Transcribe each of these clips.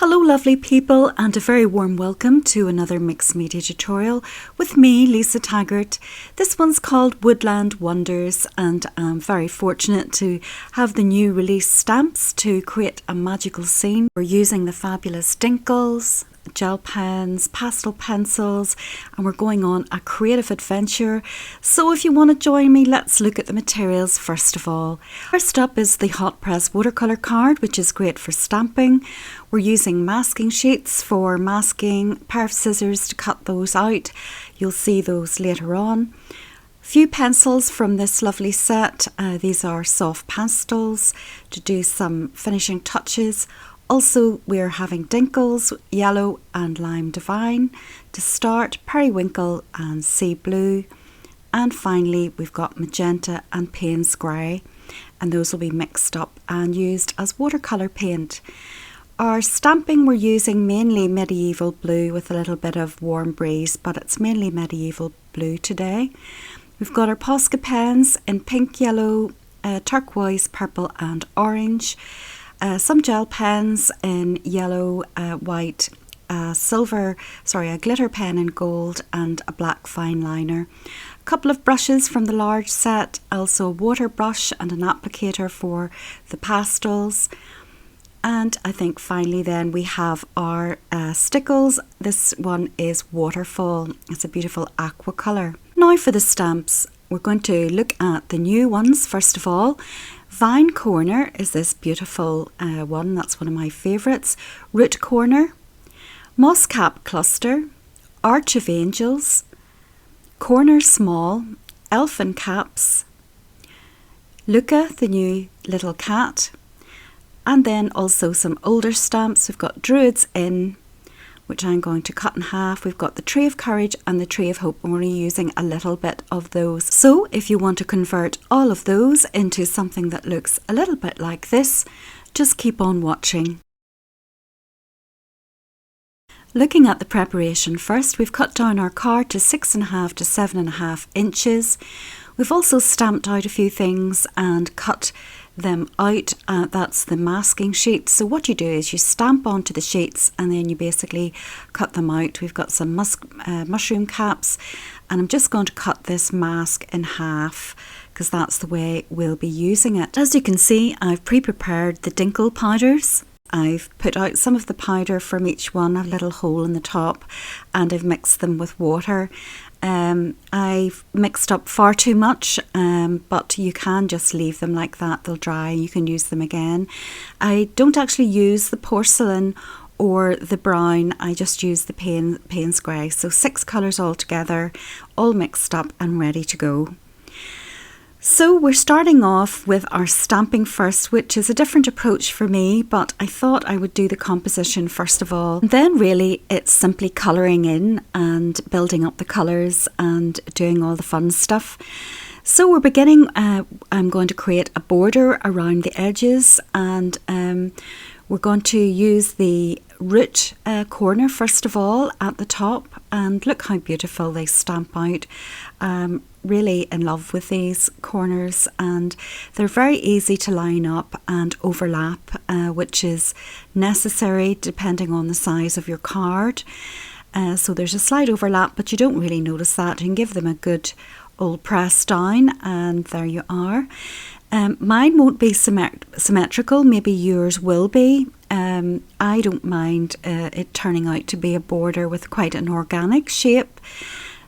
Hello lovely people, and a very warm welcome to another mixed media tutorial with me, Lisa Taggart. This one's called Woodland Wonders, and I'm very fortunate to have the new release stamps to create a magical scene. We're using the fabulous Dinkles, gel pens, pastel pencils, and we're going on a creative adventure. So if you want to join me, let's look at the materials first of all. First up is the Hot-Pressed Watercolour card, which is great for stamping. We're using masking sheets for masking, a pair of scissors to cut those out. You'll see those later on. A few pencils from this lovely set. These are soft pastels to do some finishing touches. Also, we're having Dinkles, Yellow and Lime Divine to start, Periwinkle and Sea Blue, and finally we've got Magenta and Payne's Grey, and those will be mixed up and used as watercolour paint. Our stamping, we're using mainly medieval blue with a little bit of warm breeze, but it's mainly medieval blue today. We've got our Posca pens in pink, yellow, turquoise, purple and orange. Some gel pens in yellow, white, a glitter pen in gold and a black fine liner. A couple of brushes from the large set, also a water brush and an applicator for the pastels. And I think finally then we have our stickles. This one is Waterfall. It's a beautiful aqua colour. Now for the stamps, we're going to look at the new ones first of all. Vine Corner is this beautiful one, that's one of my favourites. Root Corner, Moss Cap Cluster, Arch of Angels, Corner Small, Elfin Caps, Luca, the new little cat, and then also some older stamps. We've got Druids in, which I'm going to cut in half. We've got the Tree of Courage and the Tree of Hope, and we're only using a little bit of those. So if you want to convert all of those into something that looks a little bit like this, just keep on watching. Looking at the preparation first, we've cut down our card to 6.5 to 7.5 inches. We've also stamped out a few things and cut them out. That's the masking sheet. So what you do is you stamp onto the sheets and then you basically cut them out. We've got some mushroom caps, and I'm just going to cut this mask in half because that's the way we'll be using it. As you can see, I've pre-prepared the Dinkle powders. I've put out some of the powder from each one, a little hole in the top, and I've mixed them with water. I've mixed up far too much, but you can just leave them like that. They'll dry and you can use them again. I don't actually use the porcelain or the brown, I just use the Payne's Grey. So 6 colours all together, all mixed up and ready to go. So we're starting off with our stamping first, which is a different approach for me, but I thought I would do the composition first of all. And then really it's simply colouring in and building up the colours and doing all the fun stuff. So we're beginning, I'm going to create a border around the edges, and we're going to use the root corner first of all at the top, and look how beautiful they stamp out. Really in love with these corners, and they're very easy to line up and overlap, which is necessary depending on the size of your card. So there's a slight overlap, but you don't really notice that. You can give them a good old press down, and there you are. Mine won't be symmetrical, maybe yours will be. I don't mind it turning out to be a border with quite an organic shape.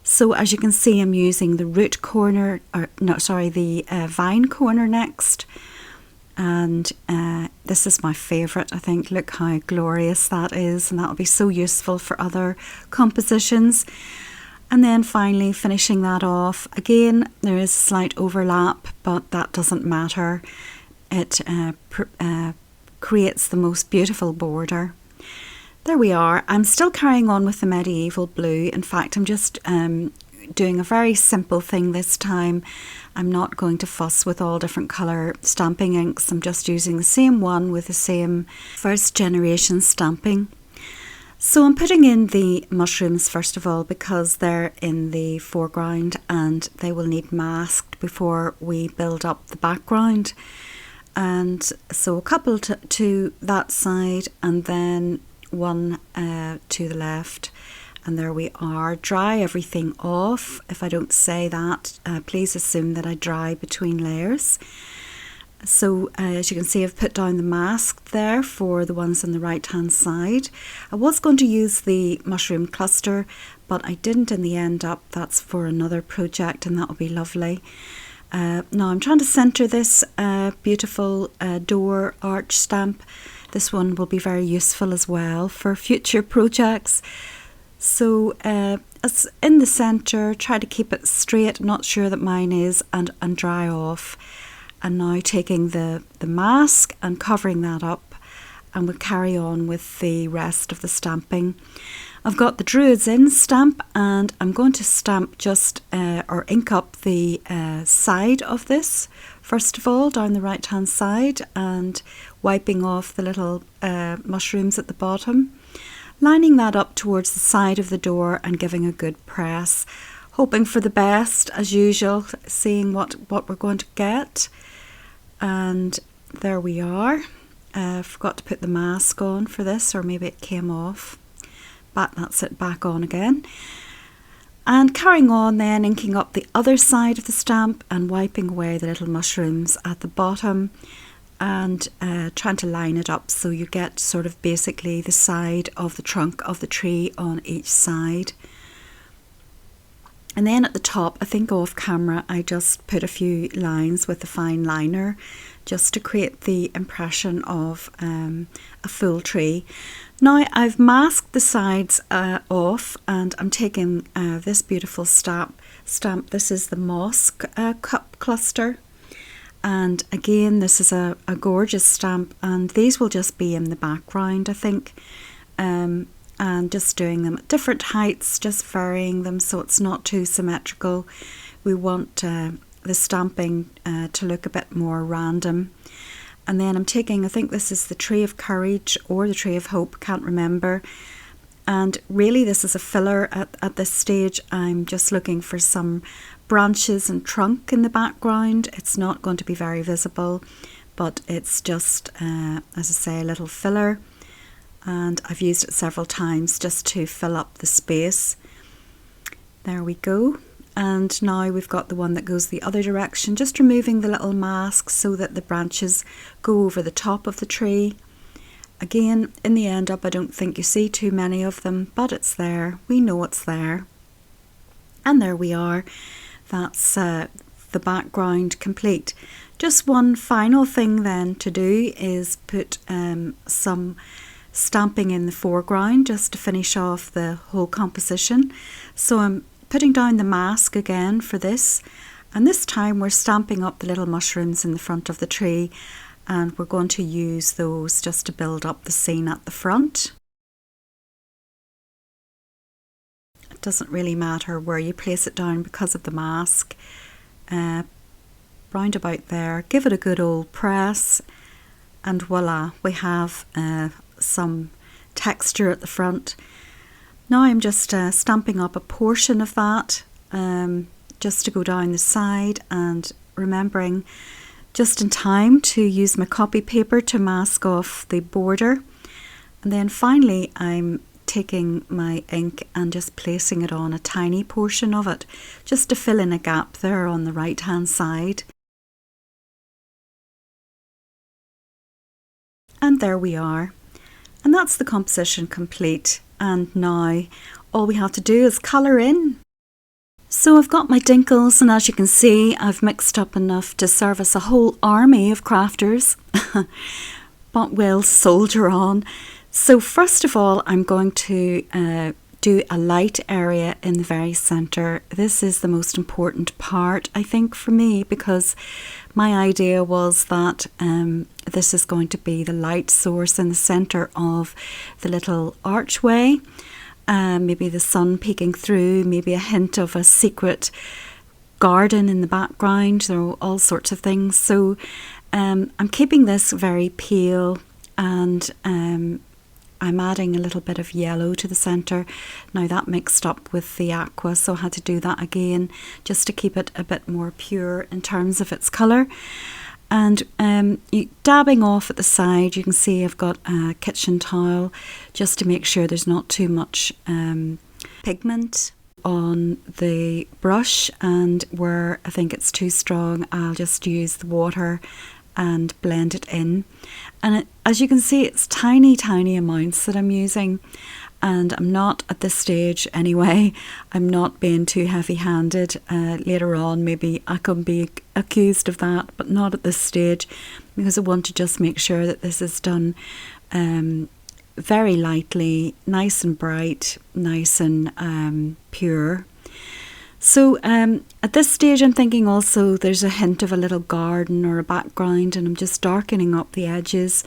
So as you can see, I'm using the root corner, the vine corner next. And this is my favourite, I think. Look how glorious that is, and that'll be so useful for other compositions. And then finally finishing that off. Again, there is a slight overlap, but that doesn't matter. It creates the most beautiful border. There we are. I'm still carrying on with the medieval blue. In fact, I'm just doing a very simple thing this time. I'm not going to fuss with all different colour stamping inks. I'm just using the same one with the same first generation stamping. So I'm putting in the mushrooms first of all because they're in the foreground and they will need masked before we build up the background. And so a couple to that side, and then one to the left. And there we are. Dry everything off. If I don't say that, please assume that I dry between layers. So as you can see, I've put down the mask there for the ones on the right hand side. I was going to use the mushroom cluster, but I didn't in the end up. That's for another project, and that will be lovely. Now I'm trying to centre this beautiful door arch stamp. This one will be very useful as well for future projects. So as in the centre, try to keep it straight, not sure that mine is, and dry off. And now taking the mask and covering that up, and we'll carry on with the rest of the stamping. I've got the Druid Inks stamp, and I'm going to stamp just or ink up the side of this first of all, down the right hand side, and wiping off the little mushrooms at the bottom, lining that up towards the side of the door and giving a good press, hoping for the best as usual, seeing what we're going to get. And there we are. Forgot to put the mask on for this, or maybe it came off, but that's it, back on again. And carrying on then, inking up the other side of the stamp and wiping away the little mushrooms at the bottom, and trying to line it up so you get sort of basically the side of the trunk of the tree on each side. And then at the top, I think off camera, I just put a few lines with a fine liner just to create the impression of a full tree. Now I've masked the sides off, and I'm taking this beautiful stamp. This is the moss cup cluster. And again, this is a gorgeous stamp, and these will just be in the background, I think. And just doing them at different heights, just varying them so it's not too symmetrical. We want the stamping to look a bit more random. And then I'm taking, I think this is the Tree of Courage or the Tree of Hope, can't remember. And really this is a filler at this stage. I'm just looking for some branches and trunk in the background. It's not going to be very visible, but it's just, as I say, a little filler. And I've used it several times just to fill up the space. There we go. And now we've got the one that goes the other direction, just removing the little mask so that the branches go over the top of the tree. Again, in the end up, I don't think you see too many of them, but it's there. We know it's there. And there we are. That's the background complete. Just one final thing then to do is put some stamping in the foreground just to finish off the whole composition. So I'm putting down the mask again for this, and this time we're stamping up the little mushrooms in the front of the tree, and we're going to use those just to build up the scene at the front. It doesn't really matter where you place it down because of the mask. Round about there, give it a good old press, and voila, we have some texture at the front. Now I'm just stamping up a portion of that just to go down the side, and remembering just in time to use my copy paper to mask off the border. And then finally I'm taking my ink and just placing it on a tiny portion of it just to fill in a gap there on the right hand side. And there we are. And that's the composition complete. And now all we have to do is colour in. So I've got my Dinkles, and as you can see, I've mixed up enough to service a whole army of crafters. But we'll soldier on. So first of all, I'm going to do a light area in the very centre. This is the most important part, I think, for me, because my idea was that this is going to be the light source in the centre of the little archway. Maybe the sun peeking through, maybe a hint of a secret garden in the background. There are all sorts of things. So I'm keeping this very pale, and I'm adding a little bit of yellow to the centre. Now that mixed up with the aqua, so I had to do that again just to keep it a bit more pure in terms of its colour. And dabbing off at the side, you can see I've got a kitchen towel just to make sure there's not too much pigment on the brush, and where I think it's too strong, I'll just use the water and blend it in. And as you can see, it's tiny amounts that I'm using, and I'm not at this stage anyway, I'm not being too heavy-handed. Later on maybe I can be accused of that, but not at this stage, because I want to just make sure that this is done very lightly, nice and bright, nice and pure. So at this stage I'm thinking also there's a hint of a little garden or a background, and I'm just darkening up the edges.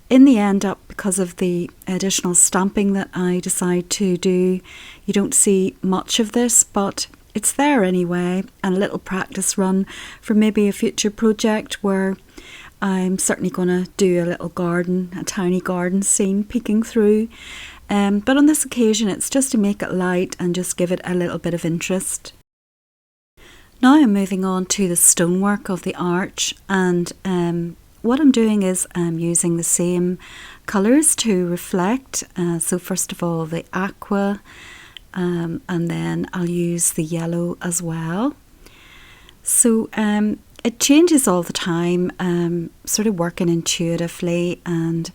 In the end up, because of the additional stamping that I decide to do, you don't see much of this, but it's there anyway, and a little practice run for maybe a future project where I'm certainly going to do a little garden, a tiny garden scene peeking through. But on this occasion it's just to make it light and just give it a little bit of interest. Now I'm moving on to the stonework of the arch, and what I'm doing is I'm using the same colours to reflect. So first of all the aqua, and then I'll use the yellow as well. So it changes all the time, sort of working intuitively, and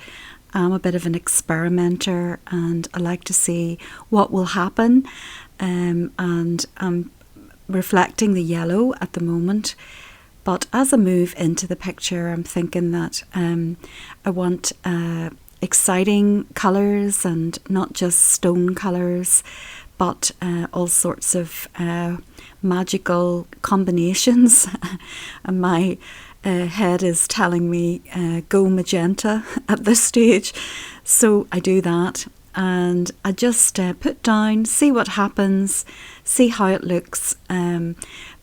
I'm a bit of an experimenter and I like to see what will happen, and I'm reflecting the yellow at the moment. But as I move into the picture, I'm thinking that I want exciting colours, and not just stone colours, but all sorts of magical combinations. And my head is telling me go magenta at this stage. So I do that, and I just put down, see what happens, see how it looks.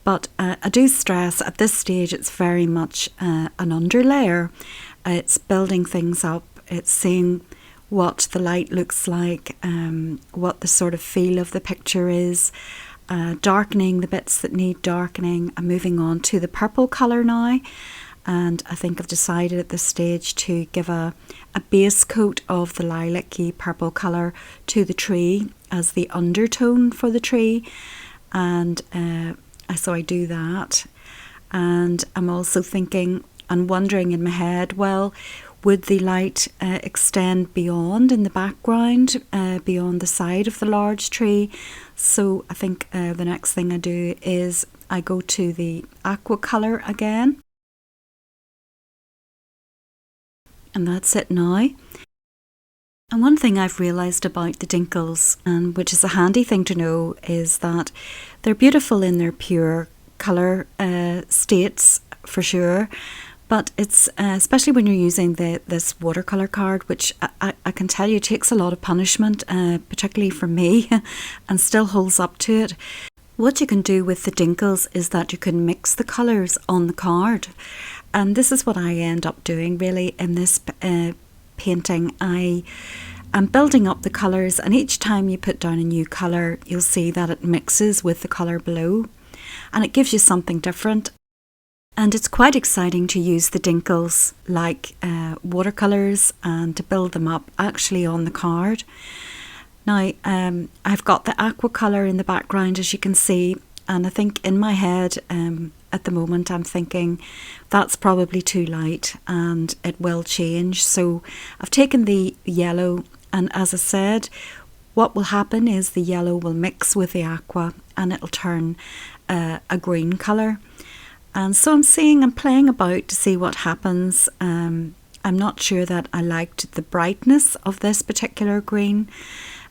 But I do stress at this stage it's very much an underlayer. It's building things up, it's seeing what the light looks like, what the sort of feel of the picture is, darkening the bits that need darkening. I'm moving on to the purple colour now, and I think I've decided at this stage to give a base coat of the lilac-y purple colour to the tree as the undertone for the tree. And so I do that, and I'm also thinking and wondering in my head, well, would the light extend beyond in the background, beyond the side of the large tree? So I think the next thing I do is I go to the aqua colour again, and that's it now. And one thing I've realised about the Dinkles, and which is a handy thing to know, is that they're beautiful in their pure colour states for sure, but it's especially when you're using this watercolour card, which I can tell you takes a lot of punishment, particularly for me, and still holds up to it. What you can do with the Dinkles is that you can mix the colours on the card, and this is what I end up doing really in this painting. I'm building up the colours, and each time you put down a new colour you'll see that it mixes with the colour below, and it gives you something different. And it's quite exciting to use the Dinkles like watercolours and to build them up actually on the card. Now I've got the aqua colour in the background, as you can see, and I think in my head at the moment I'm thinking that's probably too light and it will change. So I've taken the yellow, and as I said, what will happen is the yellow will mix with the aqua and it'll turn a green colour. And so I'm playing about to see what happens. I'm not sure that I liked the brightness of this particular green,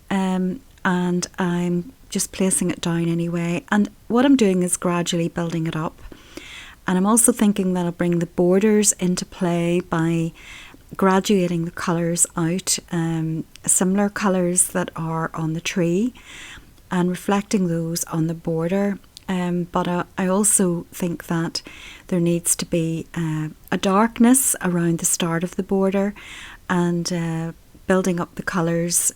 and I'm just placing it down anyway. And what I'm doing is gradually building it up. And I'm also thinking that I'll bring the borders into play by graduating the colours out, similar colours that are on the tree, and reflecting those on the border. But I also think that there needs to be a darkness around the start of the border, and building up the colours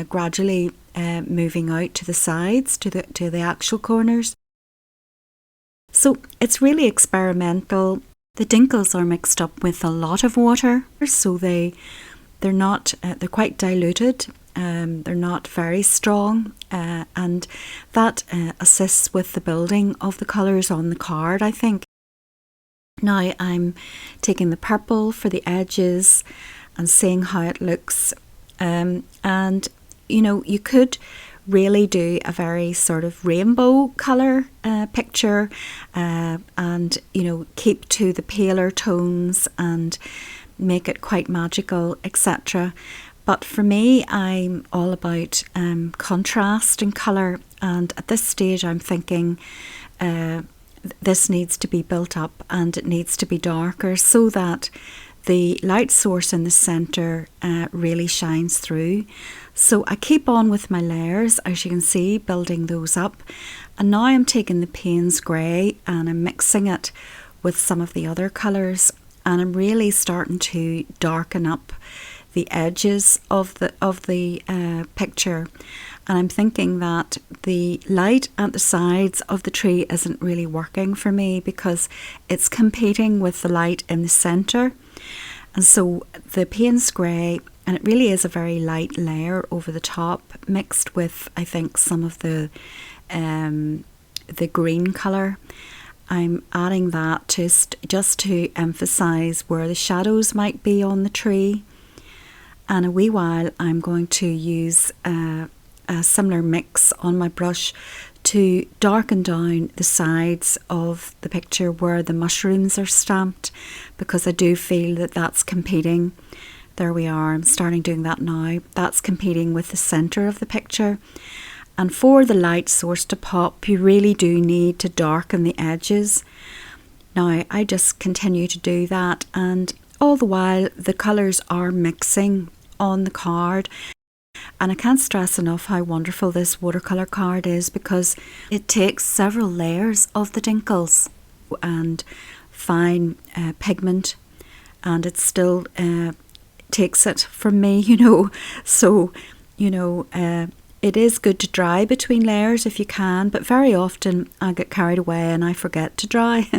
gradually, moving out to the sides, to the actual corners. So it's really experimental. The Dinkles are mixed up with a lot of water, so they're not they're quite diluted. They're not very strong, and that assists with the building of the colours on the card, I think. Now I'm taking the purple for the edges and seeing how it looks, and you know, you could really do a very sort of rainbow colour picture, and you know, keep to the paler tones and make it quite magical, etc. But for me, I'm all about contrast and colour, and at this stage I'm thinking this needs to be built up and it needs to be darker so that the light source in the centre really shines through. So I keep on with my layers, as you can see, building those up. And now I'm taking the Payne's Grey and I'm mixing it with some of the other colours, and I'm really starting to darken up the edges of the picture. And I'm thinking that the light at the sides of the tree isn't really working for me because it's competing with the light in the centre. And so the Payne's Grey, and it really is a very light layer over the top, mixed with, I think, some of the green colour. I'm adding that just to emphasise where the shadows might be on the tree. And a wee while I'm going to use a similar mix on my brush to darken down the sides of the picture where the mushrooms are stamped, because I do feel that that's competing. There we are, I'm starting doing that now. That's competing with the centre of the picture. And for the light source to pop, you really do need to darken the edges. Now I just continue to do that, and all the while the colours are mixing on the card. And I can't stress enough how wonderful this watercolour card is, because it takes several layers of the Dinkles and fine pigment, and it still takes it from me, you know. So, you know, it is good to dry between layers if you can, but very often I get carried away and I forget to dry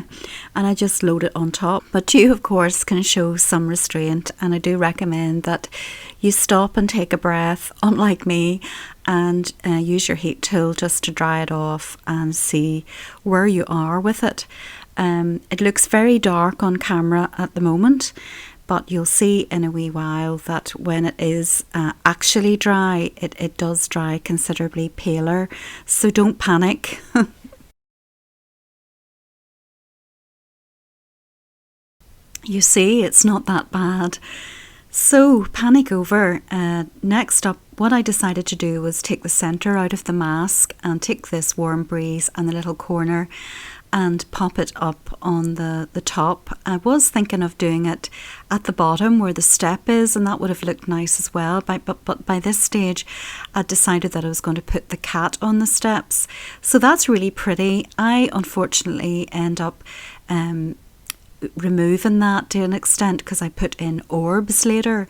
and I just load it on top. But you, of course, can show some restraint, and I do recommend that you stop and take a breath, unlike me, and use your heat tool just to dry it off and see where you are with it. It looks very dark on camera at the moment, but you'll see in a wee while that when it is actually dry, it does dry considerably paler, so don't panic. You see, it's not that bad. So panic over. Next up, what I decided to do was take the centre out of the mask and take this Warm Breeze and the little corner and pop it up on the top. I was thinking of doing it at the bottom where the step is, and that would have looked nice as well. But by this stage, I decided that I was going to put the cat on the steps. So that's really pretty. I unfortunately end up removing that to an extent because I put in orbs later,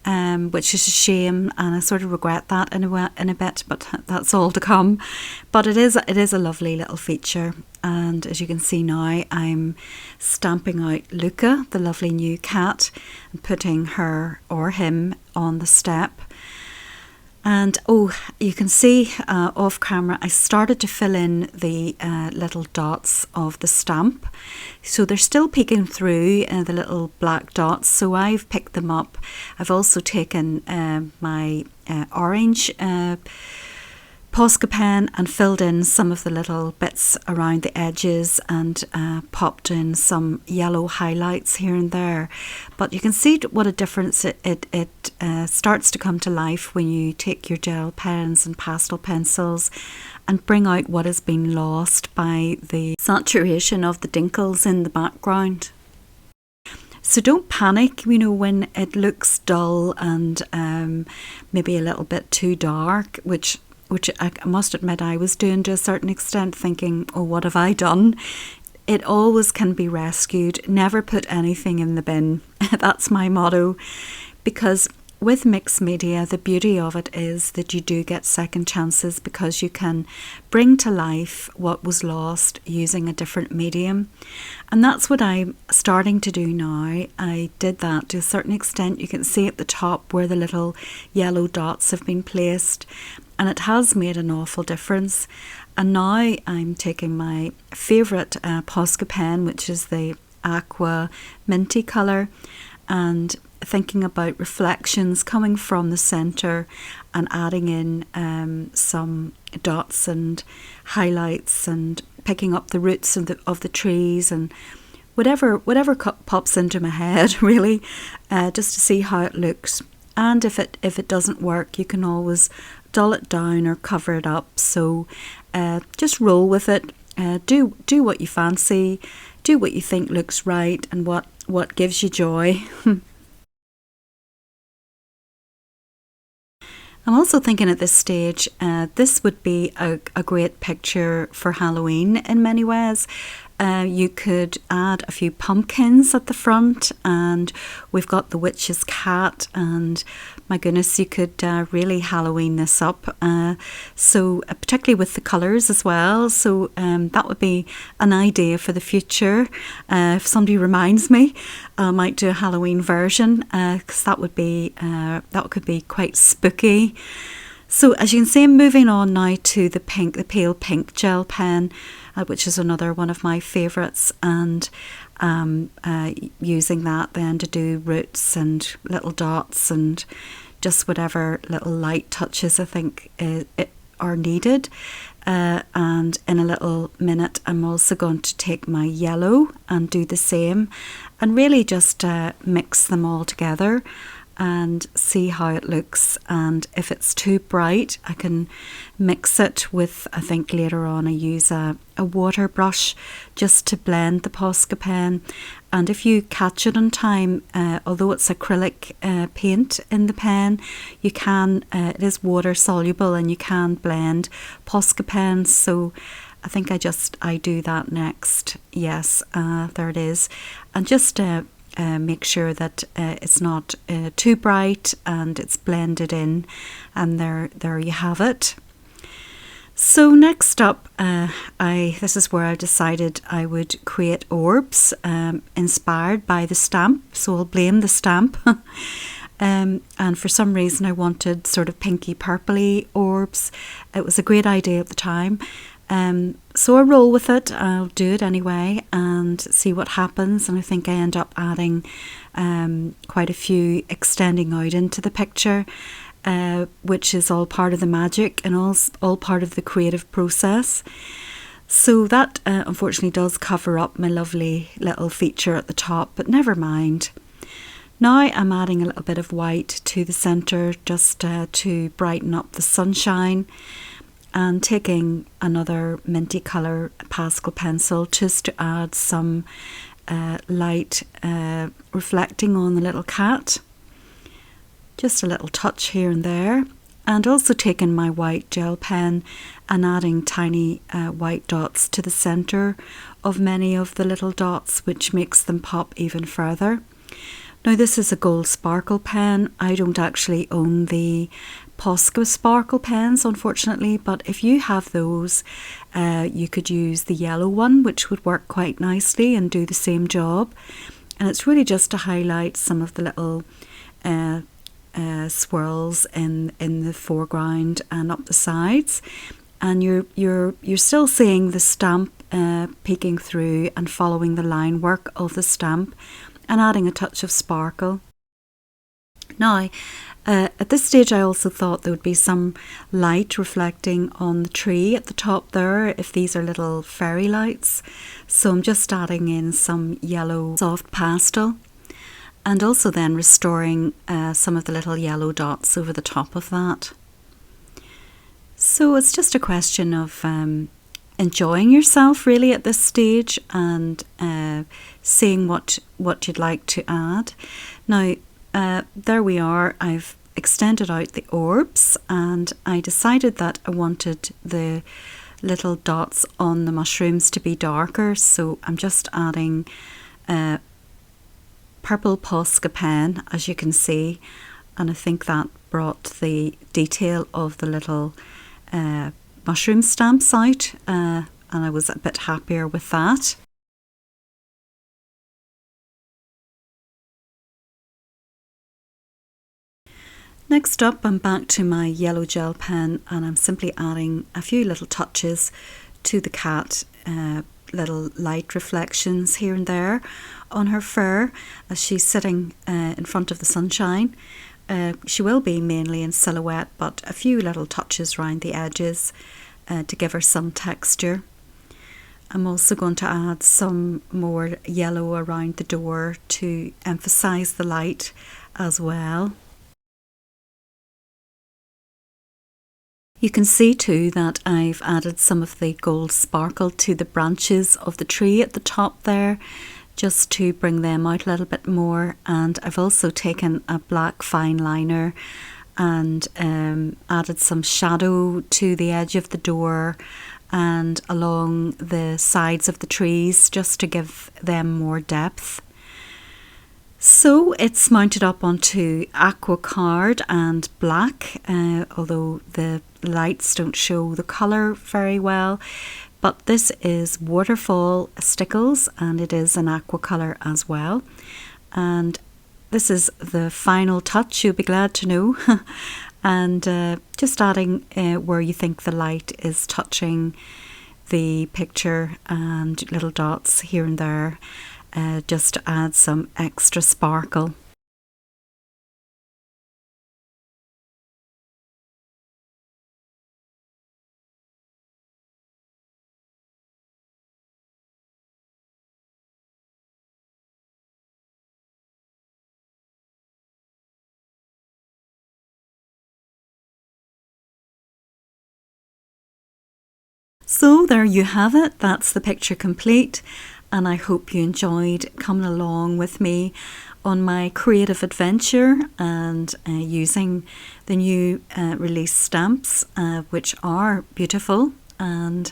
which is a shame, and I sort of regret that in a bit, but that's all to come. But it is a lovely little feature, and as you can see now, I'm stamping out Luca, the lovely new cat, and putting her or him on the step. And oh, you can see off camera, I started to fill in the little dots of the stamp. So they're still peeking through the little black dots. So I've picked them up. I've also taken my orange Posca pen and filled in some of the little bits around the edges and popped in some yellow highlights here and there. But you can see what a difference it starts to come to life when you take your gel pens and pastel pencils and bring out what has been lost by the saturation of the Dinkles in the background. So don't panic, you know, when it looks dull and maybe a little bit too dark, which I must admit I was doing to a certain extent, thinking, oh, what have I done? It always can be rescued. Never put anything in the bin. That's my motto. Because with mixed media, the beauty of it is that you do get second chances because you can bring to life what was lost using a different medium. And that's what I'm starting to do now. I did that to a certain extent. You can see at the top where the little yellow dots have been placed, and it has made an awful difference. And now I'm taking my favourite Posca pen, which is the aqua minty colour, and thinking about reflections coming from the centre and adding in some dots and highlights and picking up the roots of the trees and whatever pops into my head, really, just to see how it looks. And if it doesn't work, you can always dull it down or cover it up. So just roll with it. Do what you fancy. Do what you think looks right and what gives you joy. I'm also thinking at this stage, this would be a great picture for Halloween in many ways. You could add a few pumpkins at the front, and we've got the witch's cat, and my goodness, you could really Halloween this up. So particularly with the colours as well. So that would be an idea for the future. If somebody reminds me, I might do a Halloween version because that could be quite spooky. So as you can see, I'm moving on now to the pale pink gel pen, which is another one of my favourites, and using that then to do roots and little dots and just whatever little light touches I think are needed. And in a little minute I'm also going to take my yellow and do the same and really just mix them all together and see how it looks. And if it's too bright, I can mix it with, I think later on I use a water brush just to blend the Posca pen. And if you catch it on time, although it's acrylic paint in the pen, you can, it is water soluble and you can blend Posca pens. So I think I do that next. Yes, there it is. And just make sure that it's not too bright and it's blended in, and there you have it. So next up, this is where I decided I would create orbs inspired by the stamp, so I'll blame the stamp. And for some reason I wanted sort of pinky purpley orbs. It was a great idea at the time. So I roll with it. I'll do it anyway and see what happens, and I think I end up adding quite a few extending out into the picture, which is all part of the magic and all part of the creative process. So that unfortunately does cover up my lovely little feature at the top, but never mind. Now I'm adding a little bit of white to the centre just to brighten up the sunshine, and taking another minty colour Pastel pencil just to add some light reflecting on the little cat. Just a little touch here and there. And also taking my white gel pen and adding tiny white dots to the centre of many of the little dots, which makes them pop even further. Now this is a gold sparkle pen. I don't actually own the Posca sparkle pens, unfortunately, but if you have those, you could use the yellow one, which would work quite nicely and do the same job. And it's really just to highlight some of the little swirls in the foreground and up the sides, and you're still seeing the stamp peeking through and following the line work of the stamp and adding a touch of sparkle. Now at this stage I also thought there would be some light reflecting on the tree at the top there, if these are little fairy lights. So I'm just adding in some yellow soft pastel, and also then restoring some of the little yellow dots over the top of that. So it's just a question of enjoying yourself really at this stage and seeing what you'd like to add. Now there we are. I've extended out the orbs, and I decided that I wanted the little dots on the mushrooms to be darker, so I'm just adding purple Posca pen, as you can see, and I think that brought the detail of the little mushroom stamps out, and I was a bit happier with that. Next up, I'm back to my yellow gel pen, and I'm simply adding a few little touches to the cat, little light reflections here and there on her fur as she's sitting in front of the sunshine. She will be mainly in silhouette, but a few little touches around the edges to give her some texture. I'm also going to add some more yellow around the door to emphasize the light as well. You can see too that I've added some of the gold sparkle to the branches of the tree at the top there, just to bring them out a little bit more. And I've also taken a black fine liner and added some shadow to the edge of the door and along the sides of the trees, just to give them more depth. So it's mounted up onto aqua card and black, although the lights don't show the colour very well. But this is waterfall stickles, and it is an aqua colour as well. And this is the final touch, you'll be glad to know. And just adding where you think the light is touching the picture and little dots here and there. Just to add some extra sparkle. So there you have it, that's the picture complete, and I hope you enjoyed coming along with me on my creative adventure and using the new release stamps, which are beautiful, and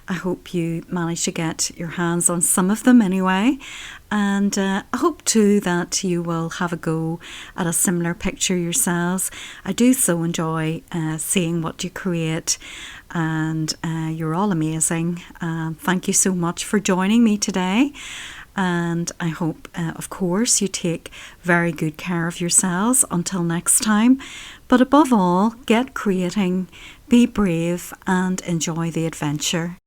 I hope you managed to get your hands on some of them anyway. And I hope too that you will have a go at a similar picture yourselves. I do so enjoy seeing what you create, and you're all amazing. Thank you so much for joining me today, and I hope of course you take very good care of yourselves until next time. But above all, get creating, be brave and enjoy the adventure.